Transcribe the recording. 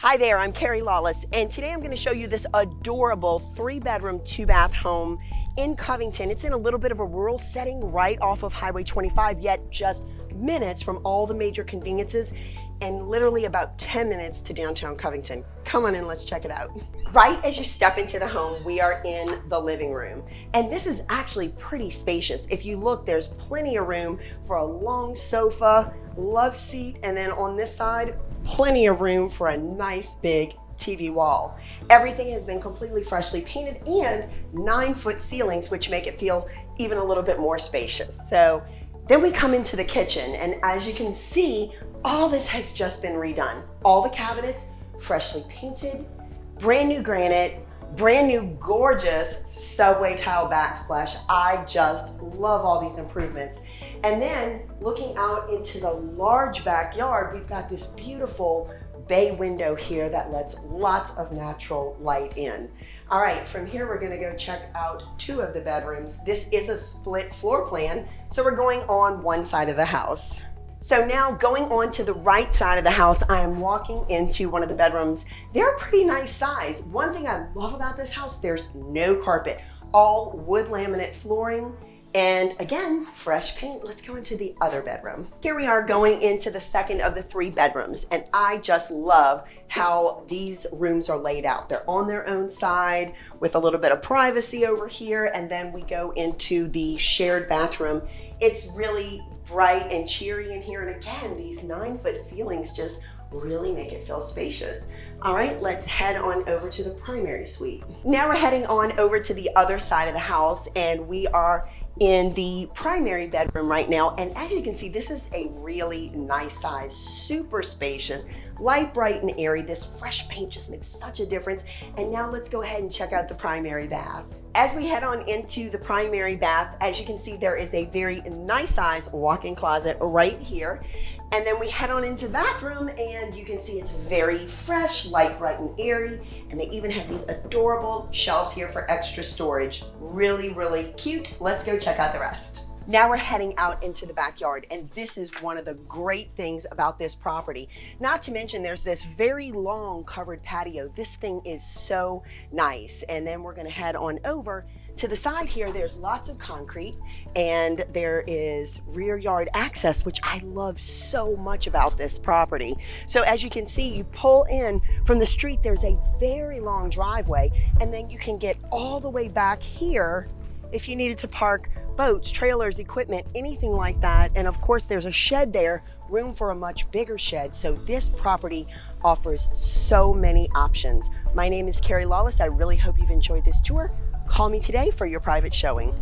Hi there, I'm Kerri Lawless, and today I'm going to show you this adorable 3-bedroom, 2-bath home in Covington. It's in a little bit of a rural setting right off of Highway 25, yet just minutes from all the major conveniences and literally about 10 minutes to downtown Covington. Come on in, let's check it out. Right as you step into the home, we are in the living room. And this is actually pretty spacious. If you look, there's plenty of room for a long sofa, love seat, and then on this side, plenty of room for a nice big TV wall. Everything has been completely freshly painted and 9-foot ceilings, which make it feel even a little bit more spacious. So then we come into the kitchen, and as you can see, all this has just been redone. All the cabinets freshly painted, brand new granite, brand new gorgeous subway tile backsplash. I just love all these improvements. And then looking out into the large backyard, we've got this beautiful bay window here that lets lots of natural light in. All right, from here we're gonna go check out 2 of the bedrooms. This is a split floor plan, so we're going on one side of the house. So now going on to the right side of the house, I am walking into one of the bedrooms. They're a pretty nice size. One thing I love about this house, there's no carpet, all wood laminate flooring. And again, fresh paint. Let's go into the other bedroom. Here we are going into the second of the 3 bedrooms, and I just love how these rooms are laid out. They're on their own side with a little bit of privacy over here, and then we go into the shared bathroom. It's really bright and cheery in here, and again, these 9-foot ceilings just really make it feel spacious. All right, let's head on over to the primary suite. Now we're heading on over to the other side of the house, and we are in the primary bedroom right now. And as you can see, this is a really nice size, super spacious, light, bright, and airy. This fresh paint just makes such a difference. And now let's go ahead and check out the primary bath. As we head on into the primary bath, as you can see, there is a very nice size walk-in closet right here. And then we head on into the bathroom, and you can see it's very fresh, light, bright, and airy. And they even have these adorable shelves here for extra storage. Really, really cute. Let's go check out the rest. Now we're heading out into the backyard, and this is one of the great things about this property. Not to mention there's this very long covered patio. This thing is so nice. And then we're gonna head on over to the side here. There's lots of concrete, and there is rear yard access, which I love so much about this property. So as you can see, you pull in from the street, there's a very long driveway, and then you can get all the way back here if you needed to park boats, trailers, equipment, anything like that. And of course, there's a shed there, room for a much bigger shed. So this property offers so many options. My name is Kerri Lawless. I really hope you've enjoyed this tour. Call me today for your private showing.